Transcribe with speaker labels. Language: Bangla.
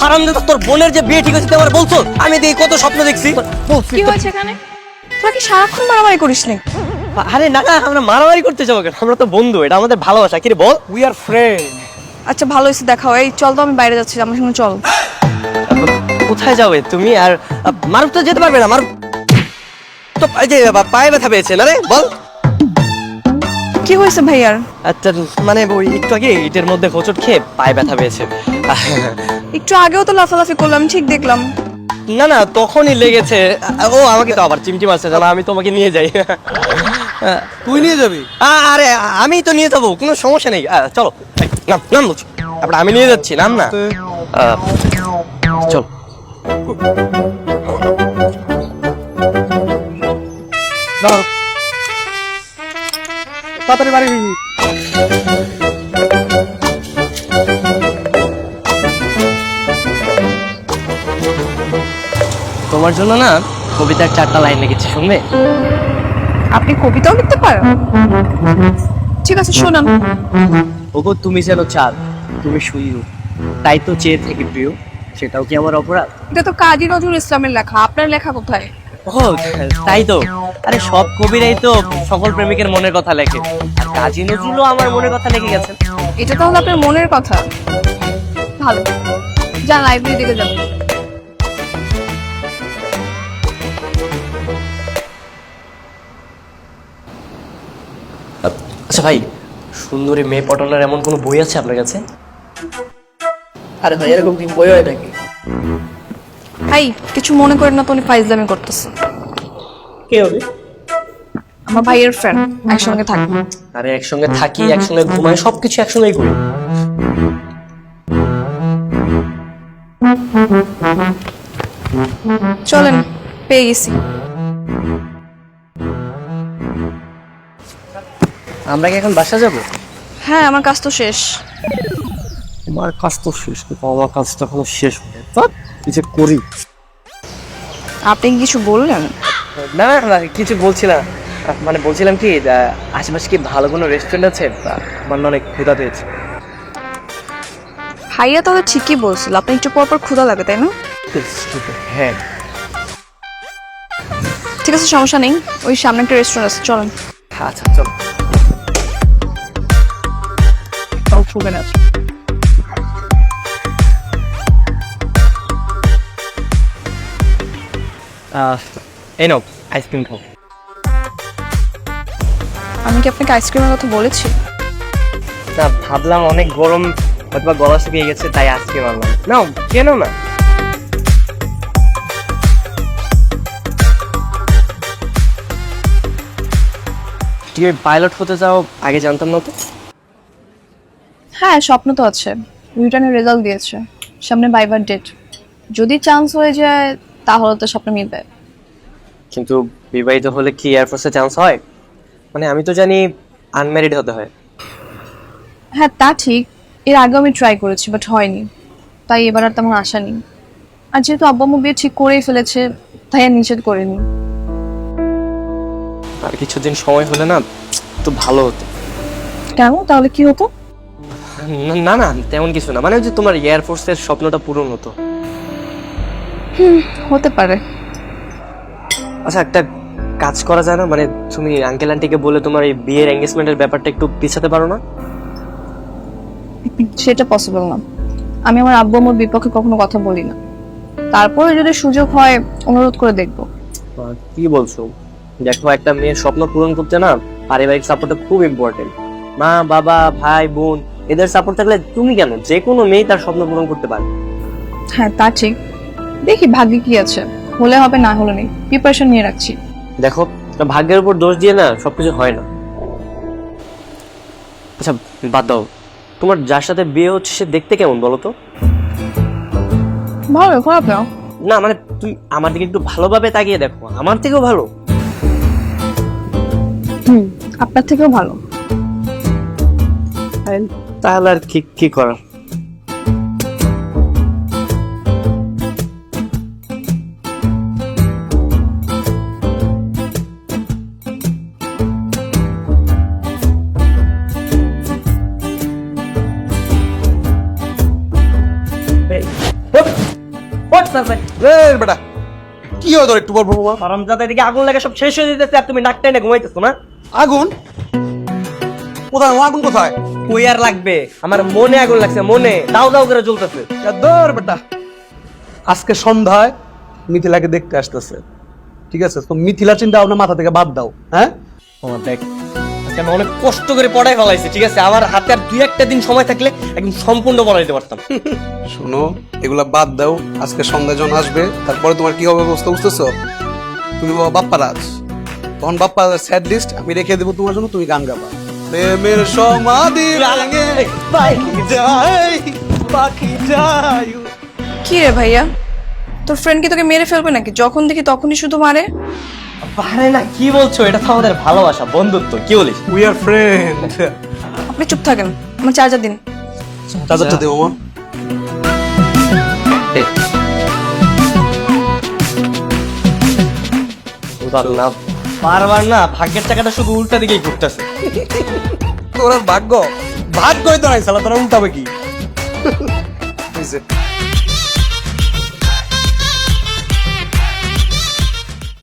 Speaker 1: হারামজাদা, তোর বোনের যে বিয়ে ঠিক হয়েছে তুই আমার বলছো? আমি দেখি কত স্বপ্ন দেখছি।
Speaker 2: কি হয়েছে এখানে? তোরা কি সারাক্ষণ মারামারি করিস নি?
Speaker 1: আরে না না, আমরা মারামারি করতে যাবো কেন? আমরা তো বন্ধু, এটা আমাদের ভালোবাসা। কি রে বল?
Speaker 3: We are friend.
Speaker 2: আচ্ছা ভালো হয়েছে, দেখাও। এই চল তো, আমি বাইরে যাচ্ছি, আমার সঙ্গে চল।
Speaker 1: কোথায় যাবে তুমি? আর মারুফ তো যেতে পারবে না। মারুফ তো এই যে পায়ে ব্যথা পেয়েছে না রে, বল।
Speaker 2: কি হয়েছে ভাইয়ার?
Speaker 1: আচ্ছা মানে ওই একটু আগে ইটের মধ্যে হোঁচট খেয়ে পায়ে ব্যথা পেয়েছে।
Speaker 2: একটু আগেও তো লাফালাফি করলাম, ঠিক দেখলাম।
Speaker 1: না না, তখনই লেগেছে। ও আমাকে তো আবার চিমটি মারছে, জানা আমি তোমাকে নিয়ে যাই।
Speaker 3: তুই নিয়ে যাবি?
Speaker 1: আরে আমি তো নিয়ে যাবো, কোনো সমস্যা নেই। চলো নাম নাম বলছি, তারপরে আমি নিয়ে যাচ্ছি। নাম না, চল।
Speaker 3: দাঁড়াও, তাড়াতাড়ি বাড়ি ফিরবি।
Speaker 1: তোমার জন্য না কবিতার 4টা লাইন লিখেছি, শুনবে?
Speaker 2: আপনি কবিতাও লিখতে পারেন? ঠিক আছে, শোনান।
Speaker 1: ওগো তুমি যেন চাঁদ, তুমি সূর্য, তাই তো চেয়ে থেকে প্রিয়, সেটাও কি আমার অপরাধ?
Speaker 2: এটা তো কাজী নজরুল ইসলামের লেখা, আপনার লেখা কোথায়?
Speaker 1: ও তাই তো। আরে সব কবিরাই তো সকল প্রেমিকের মনের কথা লেখে, আর কাজী নজরুলও আমার মনের কথা লিখে গেছেন।
Speaker 2: এটা তাহলে আপনার মনের কথা। ভালো, যান লাইব্রেরি দিকে যান।
Speaker 1: আচ্ছা ভাই, সুন্দরী মেয়ে পটানোর এমন কোনো বই আছে আপনার কাছে?
Speaker 4: আরে ভাই, এরকম কি বই হয় নাকি?
Speaker 2: ভাই কিছু মনে করেন না তো, উনি ফাইজলামি করতেছে।
Speaker 4: কে হবে?
Speaker 2: আমার ভাইয়ের ফ্রেন্ড, একসঙ্গে থাকবো।
Speaker 1: আরে একসঙ্গে থাকি, একসঙ্গে ঘুমাই, সবকিছু একসঙ্গেই করি।
Speaker 2: চলেন, পেয়ে গেছি।
Speaker 1: আমরা কি এখন বাসা যাব?
Speaker 2: হ্যাঁ, আমার কাজ তো শেষ।
Speaker 1: আমার কাজ তো শেষ, কিন্তু আমার কাজটা এখনো শেষ হয়নি। কিছু করি।
Speaker 2: আপনি কি কিছু বললেন?
Speaker 1: না না না, কিছু বলছি না। মানে বলছিলাম কি, আশেপাশে কি ভালো কোনো রেস্টুরেন্ট আছে? আমার না অনেক ক্ষুধা পেয়েছে।
Speaker 2: ভাইয়া তাহলে ঠিকই বলছিল, আপনি একটু পর পর ক্ষুধা লাগে, তাই না?
Speaker 1: হ্যাঁ
Speaker 2: ঠিক আছে, সমস্যা নেই। ওই সামনে একটা রেস্টুরেন্ট আছে, চলেন।
Speaker 1: আচ্ছা চলো।
Speaker 2: তাও ফুবে না।
Speaker 1: এই নাও আইসক্রিম খাও।
Speaker 2: আমি কি আপনাকে আইসক্রিমের কথা বলেছি?
Speaker 1: না, ভাবলাম অনেক গরম, হয়তো গলা শুকিয়ে গেছে, তাই আইসক্রিম আনলাম। নাও কেন না। তুমি পাইলট হতে চাও? আগে জানতাম না তো।
Speaker 2: হ্যাঁ, স্বপ্ন তো আছে। রিটার্নের রেজাল্ট দিয়েছে, সামনে ভাইবার ডেট। যদি চান্স হয়ে যায় তাহলে তো স্বপ্ন মিলবে।
Speaker 1: কিন্তু বিবাহিত হলে কি এয়ারফোর্সে চান্স হয়? মানে আমি তো জানি আনম্যারিড হতে হয়।
Speaker 2: হ্যাঁ তা ঠিক, এর আগেও আমি ট্রাই করেছি, বাট হয়নি। তাই এবার আর তেমন আশা নেই। আর যেহেতু আব্বু আম্মু বিয়ে ঠিক করেই ফেলেছে, তাই আর নিষেধ করিনি।
Speaker 1: আর কিছুদিন সময় হলে না তো ভালো হতো।
Speaker 2: কেন, তাহলে কি হতো?
Speaker 1: না না, তেমন কিছু না। মানে ওই যে তোমার এয়ারফোর্সের স্বপ্নটা পূরণ হতো।
Speaker 2: হতে পারে।
Speaker 1: আচ্ছা একটা কাজ করা যায় না? মানে তুমি আঙ্কেল আন্টিকে বলে তোমার এই বিয়ের এঙ্গেজমেন্টের ব্যাপারটা একটু পিছাতে পারো না?
Speaker 2: সেটা পসিবল না। আমি আমার আব্বু আম্মুর বিপক্ষে কখনো কথা বলি না। তারপরে যদি সুযোগ হয় অনুরোধ করে দেখবো।
Speaker 1: কি বলছো? দেখো, একটা মেয়ের স্বপ্ন পূরণ করতে না পারিবারিক সাপোর্টটা খুব ইম্পর্টেন্ট। মা বাবা ভাই বোন এদের সাপোর্ট থাকলে তুমি কেন, যে কোনো মেয়ে তার স্বপ্ন পূরণ করতে পারে।
Speaker 2: হ্যাঁ তা ঠিক, দেখি ভাগ্যে কি আছে, হলে হবে না হলে নেই, প্রিপারেশন নিয়ে রাখছি।
Speaker 1: দেখো, ভাগ্যের উপর দোষ দিয়ে না সবকিছু হয় না। আচ্ছা বাদ দাও, তোমার যার সাথে বিয়ে হচ্ছে সে দেখতে কেমন বলো তো?
Speaker 2: ভালো, খারাপ না।
Speaker 1: না মানে তুই আমার দিকে একটু ভালোভাবে তাকিয়ে দেখো, আমার থেকেও ভালো।
Speaker 2: আপনার থেকেও ভালো।
Speaker 1: তাহলে আর কি কি করার। আসতেছে।
Speaker 3: রে বেটা কি হয় তোর একটু বলবো বাবা?
Speaker 1: হারামজাদা, এদিকে আগুন লাগে সব শেষ হয়ে যেতেছে আর তুমি নাকটাই না ঘুমাইতেছো না।
Speaker 3: আগুন কোথায়? ও আগুন কোথায়?
Speaker 1: কই আর লাগবে, আমার মনে আগুন লাগছে, মনে দাও দাও করে জ্বলতেছে।
Speaker 3: ধর বেটা, আজকে সন্ধ্যায় মিথিলাকে দেখতে আসতেছে, ঠিক আছে? তো মিথিলা চিন্তা ভাবনা মাথা থেকে বাদ দাও। হ্যাঁ,
Speaker 1: আমার দেখ, আজকে আমি অনেক কষ্ট করে পড়াই ফেলাইছি, ঠিক আছে? আমার হাতে আর 2-1 দিন সময় থাকলে একদম সম্পূর্ণ পড়াইতে পারতাম।
Speaker 3: শোনো, এগুলা বাদ দাও। আজকে সন্ধ্যা যখন আসবে তারপরে তোমার কি হবে অবস্থা বুঝতেছো? তুমি বাবা বাপ্পারাজ, তখন বাপ্পা স্যাড লিস্ট আমি রেখে দেবো তোমার জন্য, তুমি গান গাবা। প্রেমের সমাধি ভেঙে যাই, পাখি যাই।
Speaker 2: কি রে ভাইয়া, তোর ফ্রেন্ড কি তোকে মেরে ফেলবে নাকি? যখন দেখি তখনই শুধু মারে।
Speaker 1: পারে না, কি বলছো? এটা তো আমাদের ভালোবাসা, বন্ধুত্ব, কি বলিস?
Speaker 3: We are friend.
Speaker 2: আপনি চুপ থাকেন, আমার চার্জার দিন।
Speaker 3: চার্জারটা দেবো আমার।
Speaker 1: না, বারবার না ভাগ্যের টাকাটা শুধু উল্টা দিকেই ঘুরতেছে।
Speaker 3: তোর আর ভাগ্য, ভাগ্যই তো নাই সালা, তোরা উল্টাবে কি? হইছে।